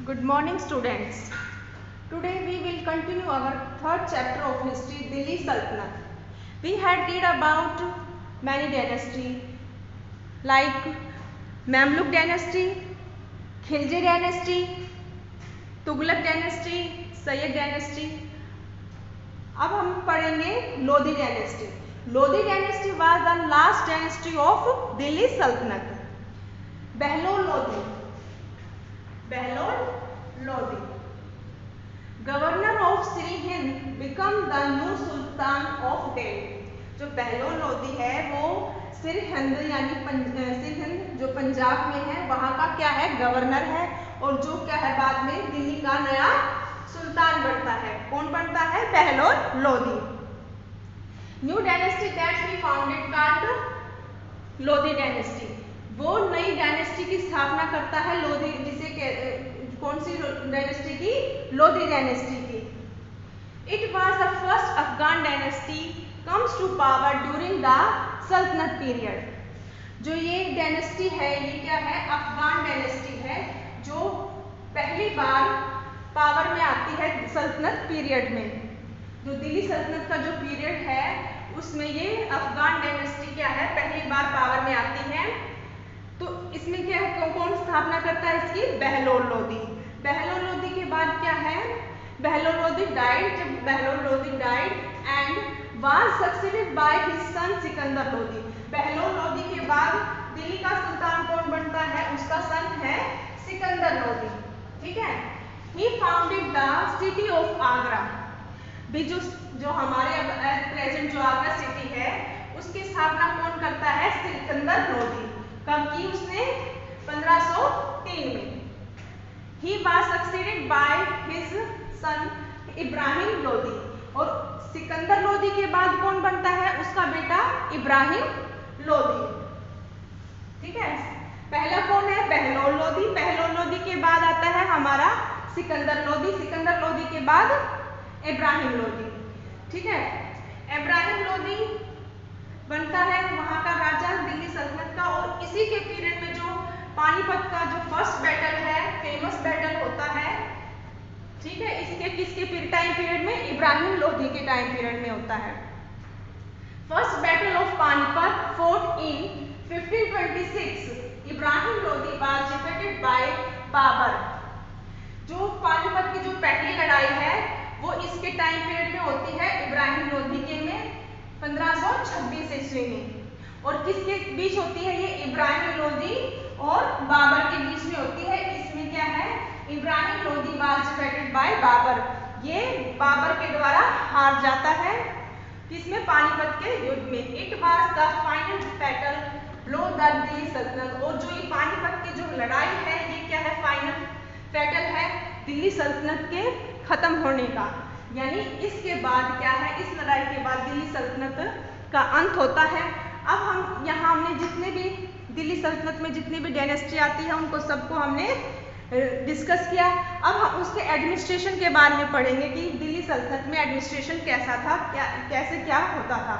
Good morning, students. Today we will continue our third chapter of history, Delhi Sultanate. We had read about many dynasties like Mamluk dynasty, Khilji dynasty, Tughlaq dynasty, Syed dynasty. अब हम पढ़ेंगे Lodhi dynasty. Lodhi dynasty was the last dynasty of Delhi Sultanate. Bahlol Lodhi. Bahlol Lodhi. Governor of Shri Hind become the new Sultan of Delhi. जो बहलोल लोधी है वो सिर हिंद यानी सिर हिंद जो पंजाब में है वहाँ का क्या है गवर्नर है और जो क्या है बाद में दिल्ली का नया सुल्तान बनता है. कौन बनता है? Bahlol Lodhi. New dynasty that he founded called Lodhi dynasty. वो नई डायनेस्टी की स्थापना करता है लोधी, जिसे कौन सी डायनेस्टी की? लोधी डायनेस्टी की. It was the first Afghan dynasty comes to power during the सल्तनत पीरियड. जो ये डायनेस्टी है ये क्या है? अफगान डायनेस्टी है जो पहली बार पावर में आती है सल्तनत पीरियड में. जो दिल्ली सल्तनत का जो पीरियड है उसमें ये अफगान डायनेस्टी क्या है पहली बार पावर में आती है. तो इसमें क्या है? कौन स्थापना करता है इसकी? बहलोल लोधी. बहलोल लोधी के बाद क्या है? बहलोल लोधी डाइड. जब Bahlol Lodhi died and was succeeded by his son Sikandar Lodhi. Bahlol Lodhi के बाद दिल्ली का सुल्तान कौन बनता है? उसका सन है सिकंदर लोधी. ठीक है. He founded the city of Agra. भी जो हमारे अब प्रेजेंट जो आगरा सिटी है उसकी स्थापना कौन करता है? सिकंदर लोधी. कब की? उसने 1503 में. He was succeeded by his son Ibrahim Lodhi. और सिकंदर लोधी के बाद कौन बनता है? उसका बेटा इब्राहिम लोधी. ठीक है. पहला कौन है? बहलोल लोधी. बहलोल लोधी के बाद आता है हमारा सिकंदर लोधी. सिकंदर लोधी के बाद इब्राहिम लोधी. ठीक है. इब्राहिम लोधी बनता है वहां का राजा दिल्ली सल्तनत का. और इसी के पीरियड में जो पानीपत का जो फर्स्ट बैटल है, फेमस बैटल होता है. ठीक है. इसके किसके टाइम पीरियड में? इब्राहिम लोधी के टाइम पीरियड में होता है. First battle of Panipat fought in 1526. Ibrahim Lodhi was defeated by Babar. जो पानीपत की जो पहली लड़ाई है वो इसके टाइम पीरियड में होती है इब्राहिम लोधी के में 1526 ईस्वी में. और किसके बीच होती है? ये इब्राहिम लोधी और बाबर के बीच में होती है. इसमें क्या है? Ibrahim Lodhi was defeated by Babar. ये बाबर के द्वारा हार जाता है. किसमें? पानीपत के युद्ध में. It was the final battle blow the Delhi सल्तनत. और जो ये पानीपत की जो लड़ाई है ये क्या है? फाइनल बैटल है दिल्ली सल्तनत के खत्म होने का. यानी इसके बाद क्या है? इस लड़ाई के बाद दिल्ली सल्तनत का अंत होता है. अब हम यहाँ हमने जितने भी दिल्ली सल्तनत में जितनी भी डायनेस्टी आती है उनको सबको हमने डिस्कस किया. अब हम उसके एडमिनिस्ट्रेशन के बारे में पढ़ेंगे कि दिल्ली सल्तनत में एडमिनिस्ट्रेशन कैसा था, कैसे क्या होता था.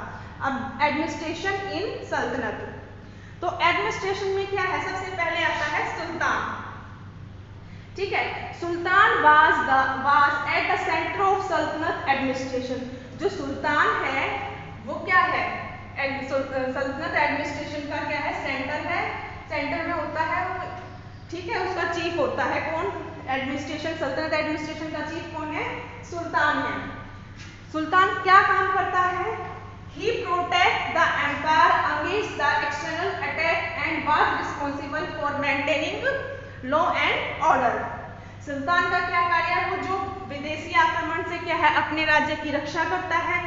अब एडमिनिस्ट्रेशन इन सल्तनत. तो एडमिनिस्ट्रेशन में क्या है? सबसे पहले आता है सुल्तान. ठीक है. Sultan was at the centre of saltanat administration. जो सुल्तान है वो क्या है? सल्तनत एडमिनिस्ट्रेशन का क्या है? सेंटर है. सेंटर में होता है. ठीक है. उसका चीफ होता है कौन? एडमिनिस्ट्रेशन सल्तनत एडमिनिस्ट्रेशन का चीफ कौन है? सुल्तान है. सुल्तान क्या काम करता है? He protect the empire against the external attack and was responsible for maintaining law and order. सुल्तान का क्या कार्य है? वो जो विदेशी आक्रमण से क्या है अपने राज्य की रक्षा करता है.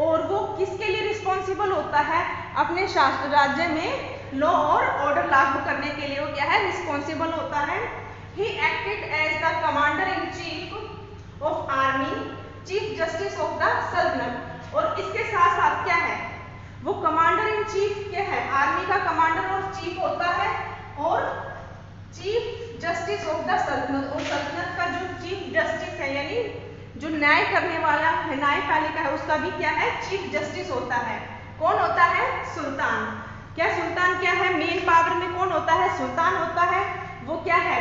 और वो किसके लिए रिस्पॉन्सिबल होता है? अपने शासन राज्य में लॉ और ऑर्डर लागू करने के लिए वो क्या है? रिस्पॉन्सिबल होता है. He acted as the commander in chief of army, chief justice of the सल्तनत. और इसके साथ साथ क्या है? वो कमांडर इन चीफ क्या है? आर्मी का कमांडर और चीफ होता है. और चीफ जस्टिस ऑफ द सल्तनत. और सल्तनत का जो चीफ जस्टिस है यानी जो न्याय करने वाला है, न्यायपालिका है, उसका भी क्या है? चीफ जस्टिस होता है. कौन होता है? सुल्तान. क्या सुल्तान क्या है? मेन पावर में कौन होता है? सुल्तान होता है. वो क्या है?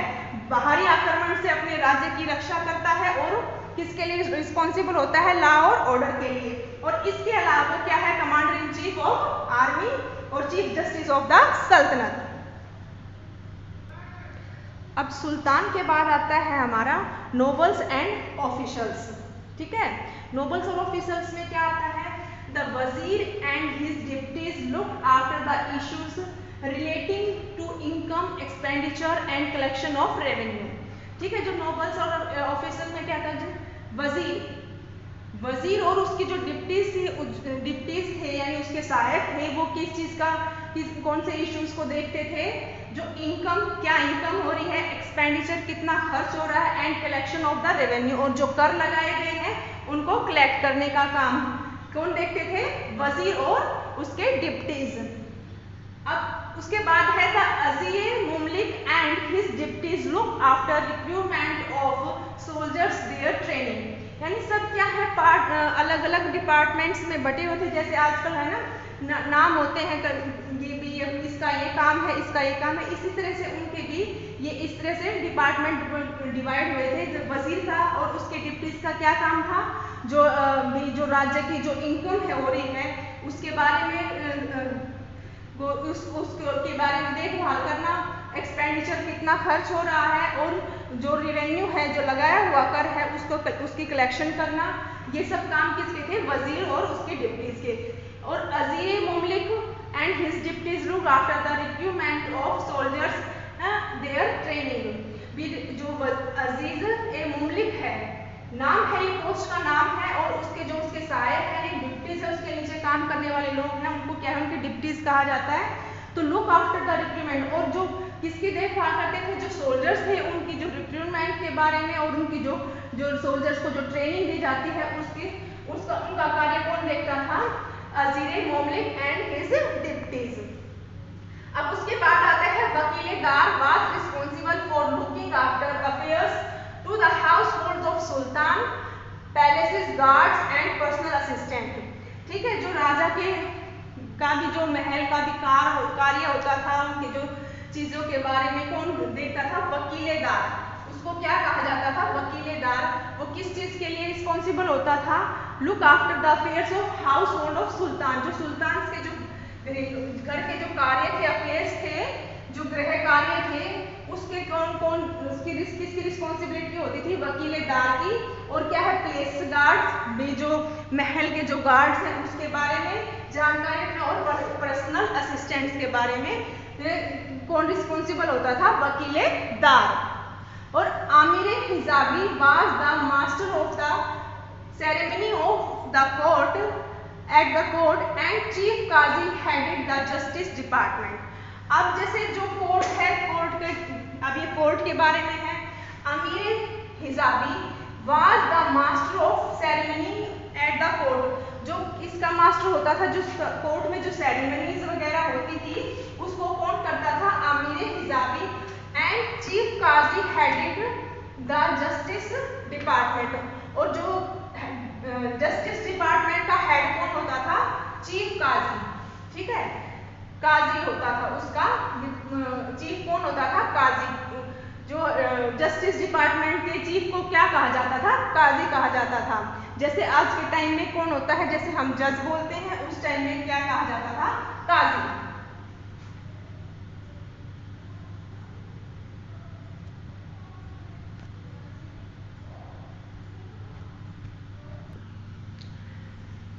बाहरी आक्रमण से अपने राज्य राज्य की रक्षा करता है और किसके लिए रिस्पॉन्सिबल होता है, लॉ और ऑर्डर के लिए। और इसके अलावा क्या है, commander in chief of army और चीफ जस्टिस ऑफ द सल्तनत। अब सुल्तान के बाद आता है हमारा नोबल्स एंड ऑफिशियल्स। ठीक है, नोबल्स और ऑफिशियल्स में क्या आता है, the wazir and his deputies look after the issues relating to income, expenditure and collection of revenue. ठीक है, जो नोबल्स और ऑफिशियल में क्या था, वजीर और उसकी जो डिप्टीज थे यानी उसके सहायक थे, वो किस चीज का कौन से इश्यूज को देखते थे, जो इनकम, क्या इनकम हो रही है, एक्सपेंडिचर कितना खर्च हो रहा है, and collection of the revenue, और जो कर लगाए गए हैं उनको कलेक्ट करने का काम कौन देखते थे, वजीर और उसके डिप्टीज। अब उसके बाद है द अजीर Mumalik and his deputies look after recruitment of soldiers, their training. यानी सब क्या है, पार्ट अलग अलग डिपार्टमेंट्स में बटे होते, जैसे आजकल है ना नाम होते हैं, ये भी इसका ये काम है, इसका ये काम है, इसी तरह से उनके भी ये इस तरह से डिपार्टमेंट डिवाइड हुए थे। जो वजीर था और उसके डिप्टीज का क्या काम था, जो राज्य की जो इनकम है हो रही है उसके बारे में उसके बारे में देखभाल करना, एक्सपेंडिचर कितना खर्च हो रहा है, और जो रेवेन्यू है, जो लगाया हुआ कर है, उसकी कलेक्शन करना, ये सब काम किसके थे, वजीर और उसके डिप्टीज के। और अजीर Mumalik and his deputies look after the recruitment of soldiers, their training. जो अजीज ए मुमलिक है, नाम है, ये पोस्ट का नाम है, और उसके सहायक है, डिप्टीज है, उसके नीचे काम करने वाले लोग हैं, उनको क्या है, उनके डिप्टीज कहा जाता है। तो लुक आफ्टर द रिक्रूटमेंट, और जो किसकी देखभाल करते थे, जो सोल्जर्स थे उनकी जो रिक्रूटमेंट के बारे में, और उनकी जो सोल्जर्स को जो ट्रेनिंग दी जाती है उनका कार्य कौन देखता था, अजीर मुमलिक एंड हिज डिप्टीज। अब उसके बाद आता है Wakiledar was responsible for looking after affairs to the households of sultan, palaces, guards and personal assistant. ठीक है, जो राजा का भी जो महल का भी कार्य होता था, उनकी जो चीजों के बारे में कौन देखता था, वकीलेदार। उसको क्या कहा जाता था, वकीलेदार। वो किस चीज के लिए रिस्पॉन्सिबल होता था, look after the affairs of household of sultan. जो सुल्तान के जो घर के जो कार्य थे, अफेयर्स थे, जो गृह कार्य थे, उसके किसकी रिस्पॉन्सिबिलिटी होती थी, वकीलेदार की। और क्या है, प्लेस गार्ड्स भी, जो महल के जो गार्ड्स हैं उसके बारे में जानकारी रखना, और पर्सनल असिस्टेंट्स के बारे में कौन रिस्पॉन्सिबल होता था, वकीलेदार। और Amir Hajib was the master of the ceremony of the court at the court and chief qazi headed the justice department. अब जैसे जो कोर्ट है, अब ये कोर्ट के बारे में है, Amir Hajib was the master of ceremony at the court. जो इसका मास्टर होता था, जो कोर्ट में जो सेरेमनीज वगैरह होती थी उसको कौन करता था, Amir Hajib. And chief qazi headed the justice department. और जो जस्टिस डिपार्टमेंट का हेड कौन होता था, चीफ काजी। ठीक है, काजी होता था उसका, चीफ कौन होता था, काजी। जो जस्टिस डिपार्टमेंट के चीफ को क्या कहा जाता था, काजी कहा जाता था। जैसे आज के टाइम में कौन होता है, जैसे हम जज बोलते हैं, उस टाइम में क्या कहा जाता था, काजी।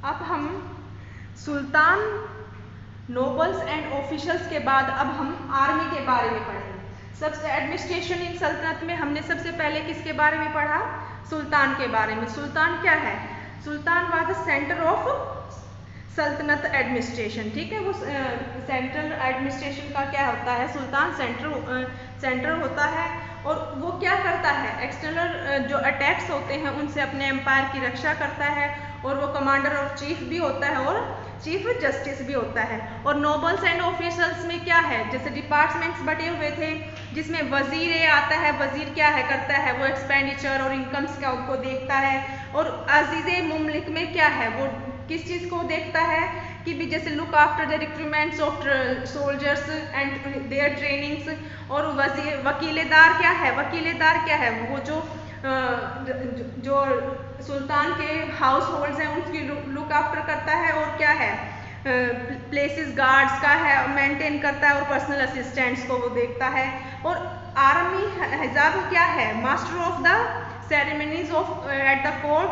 अब हम सुल्तान, नोबल्स एंड ऑफिशियल्स के बाद अब हम आर्मी के बारे में पढ़ेंगे। सबसे एडमिनिस्ट्रेशन इन सल्तनत में हमने सबसे पहले किसके बारे में पढ़ा, सुल्तान के बारे में। सुल्तान क्या है, sultan was the centre of saltanat administration. ठीक है, वो सेंट्रल एडमिनिस्ट्रेशन का क्या होता है, सुल्तान सेंटर होता है। और वो क्या करता है, एक्सटर्नल जो अटैक्स होते हैं उनसे अपने एम्पायर की रक्षा करता है। और वो कमांडर ऑफ चीफ भी होता है और चीफ जस्टिस भी होता है। और नोबल्स एंड ऑफिसर्स में क्या है, जैसे डिपार्टमेंट्स बटे हुए थे, जिसमें वजीर आता है। वजीर क्या है करता है, वो एक्सपेंडिचर और इनकम्स का उसको देखता है। और अजीज मुमलिक में क्या है, वो किस चीज़ को देखता है कि भी जैसे look after the recruitments of soldiers and their trainings. और वकीलेदार क्या है, वकीलेदार क्या है, वो जो सुल्तान के हाउस होल्ड्स हैं उनकी लुक आफ्टर करता है, और क्या है प्लेसेस गार्ड्स का है मेंटेन करता है, और पर्सनल असिस्टेंट्स को वो देखता है। और आर्मी हिजाब क्या है, master of the ceremonies of at the court,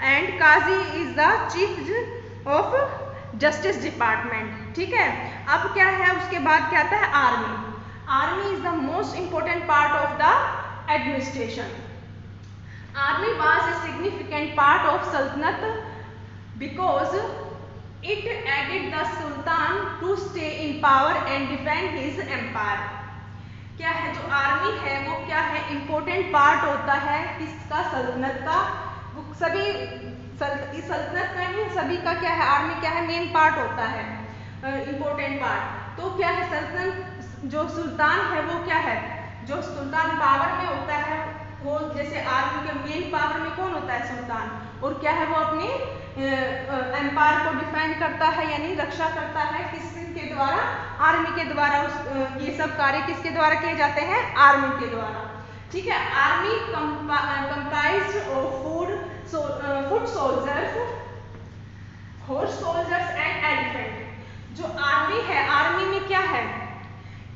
and Qazi is the chief of justice department. ठीक है, अब क्या है, उसके बाद क्या आता है army. Army is the most important part of the administration. Army was a significant part of सल्तनत because it aided the sultan to stay in power and defend his empire। क्या है, जो आर्मी है वो क्या है, इम्पोर्टेंट पार्ट होता है किसका, सल्तनत का। वो सभी सल्तनत में ही सभी का क्या है, आर्मी क्या है, मेन पार्ट होता है, इम्पोर्टेंट पार्ट। तो क्या है, सल्तनत जो सुल्तान है वो क्या है, जो सुल्तान पावर में होता है वो, जैसे आर्मी के मेन पावर में कौन होता है, सुल्तान। और क्या है, वो अपने एम्पायर को डिफेंड करता है, यानी रक्षा करता है, किसके द्वारा, आर्मी के द्वारा। ये सब कार्य किसके द्वारा किए जाते हैं, आर्मी के द्वारा। ठीक है, army comprised of foot soldiers, horse soldiers and elephant. जो आर्मी है, आर्मी में क्या है,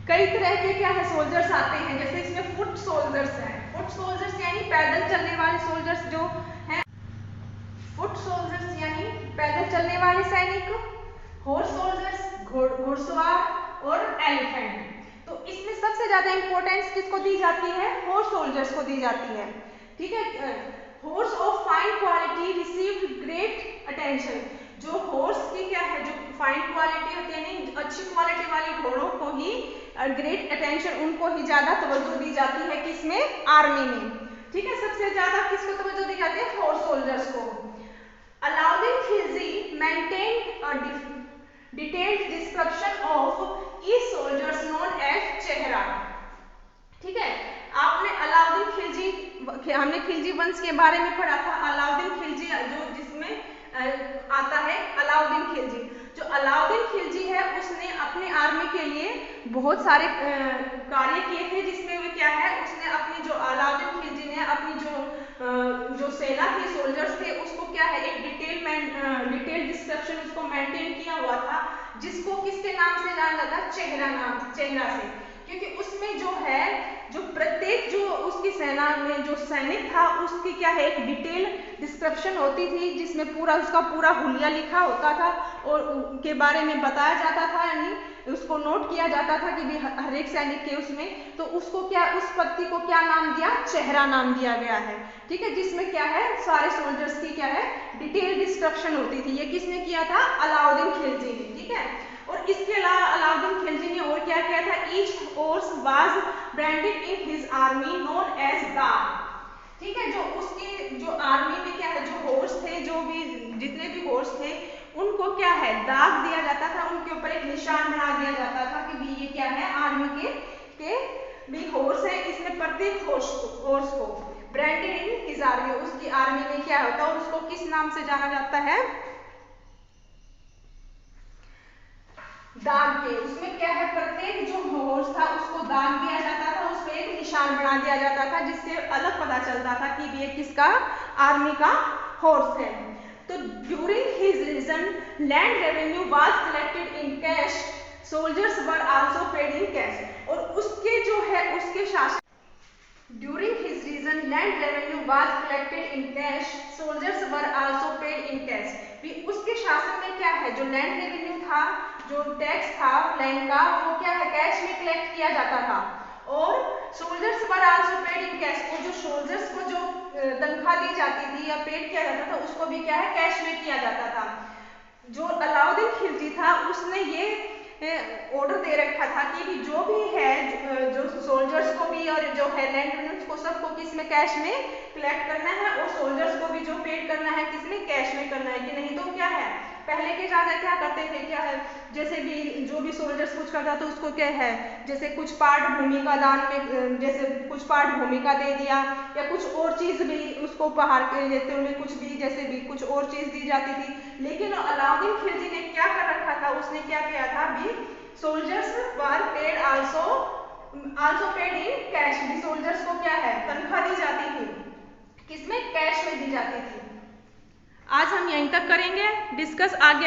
कई तरह के क्या है सोल्जर्स आते हैं, जैसे इसमें फुट सोल्जर्स हैं। फुट सोल्जर्स यानी पैदल चलने वाले सोल्जर्स जो हैं, फुट सोल्जर्स यानी पैदल चलने वाले सैनिक, हॉर्स सोल्जर्स घुड़सवार, और एलिफेंट। तो इसमें सबसे ज्यादा इंपॉर्टेंस किसको दी जाती है, हॉर्स सोल्जर्स को दी जाती है। ठीक है, horse of fine quality received great attention. जो हॉर्स की क्या है, जो फाइन क्वालिटी होती है, यानी अच्छी क्वालिटी वाली घोड़ों को ही ग्रेट अटेंशन, उनको ही ज्यादा तवज्जो दी जाती है, किसमें, आर्मी में। ठीक है, सबसे ज्यादा किसको तवज्जो दी जाती है, हॉर्स सोल्जर्स को। Alauddin Khilji maintained a detailed description of each soldiers known as chehra. ठीक है, आपने अलाउद्दीन खिलजी, हमने खिलजी वंश के बारे में पढ़ा था। अलाउद्दीन खिलजी जो जिसमें आता है अलाउद्दीन खिलजी, जो अलाउद्दीन खिलजी है उसने अपने आर्मी के लिए बहुत सारे कार्य किए थे, जिसमें वो क्या है, उसने अपनी जो अलाउद्दीन खिलजी ने अपनी जो सेना थी, सोल्जर्स थे, उसको क्या है, एक डिटेल डिस्क्रिप्शन उसको मेंटेन किया हुआ था, जिसको किसके नाम से जाना जाता, चेहरा से। क्योंकि उसमें जो है, जो प्रत्येक जो उसकी सेना में जो सैनिक था, उसकी क्या है, एक डिटेल डिस्क्रिप्शन होती थी, जिसमें पूरा उसका पूरा हुलिया लिखा होता था, और के बारे में बताया जाता था, यानी उसको नोट किया जाता था कि भी हर एक सैनिक के उसमें। तो उसको क्या, उस पत्ती को क्या नाम दिया, चेहरा नाम दिया गया है। ठीक है, जिसमें क्या है, सारे सोल्जर्स की क्या है, डिटेल डिस्क्रिप्शन होती थी। ये किसने किया था, अलाउद्दीन खिलजी ने। ठीक है, और इसके अलावा अलाउद्दीन खिलजी ने और क्या किया था, each horse was branded in his army known as dagh. ठीक है, जो उसकी जो आर्मी में क्या है, जो हॉर्स थे, जो भी जितने भी हॉर्स थे, उनको क्या है, दाग दिया जाता था, उनके ऊपर एक निशान बना दिया जाता था कि भी ये क्या है, आर्मी के भी हॉर्स है। इसमें प्रत्येक हॉर्स को ब्रांडेड इन हिज आर्मी, उसकी आर्मी में क्या होता है, और उसको किस नाम से जाना जाता है, दाग के। उसमें क्या है, प्रत्येक जो हॉर्स था उसको दाग दिया जाता था, उस पर एक निशान बना दिया जाता था, जिससे अलग पता चलता था कि ये किसका, आर्मी का हॉर्स है। तो during his reign land revenue was collected in cash, soldiers were also paid in cash. और उसके जो है, उसके शासन, during his reign land revenue was collected in cash, soldiers were also paid in cash. भी उसके शासन में क्या है, जो लैंड रेवेन्यू था, जो टैक्स था लैंड का, वो क्या है, कैश में कलेक्ट किया जाता था, और soldiers were also paid in cash. और जो सोल्जर्स को जो तनख्वाह दी जाती थी या पेड किया जाता था, उसको भी क्या है, कैश में किया जाता था। जो अलाउद्दीन खिलजी था, उसने ये ऑर्डर दे रखा था कि जो भी है, जो सोल्जर्स को भी और जो है लैंड रेवेन्यू को, सबको किस में, कैश में कलेक्ट करना है, और सोल्जर्स को भी जो पेड करना है, किस में, कैश में करना है, कि नहीं तो क्या है, पहले के राजा क्या करते थे, क्या है, जैसे भी जो भी सोल्जर्स कुछ करता तो उसको क्या है, जैसे कुछ पार्ट भूमि का दान में, जैसे कुछ पार्ट भूमि का दे दिया, या कुछ और चीज भी उसको उपहार के देते हुए कुछ भी, जैसे भी कुछ और चीज दी जाती थी। लेकिन अलाउद्दीन खिलजी ने क्या कर रखा था, उसने क्या किया था, भी soldiers were paid also paid in cash, भी सोल्जर्स को क्या है, तनख्वाह दी जाती थी, किसमें, कैश में दी जाती थी। आज हम यहीं तक करेंगे डिस्कस, आगे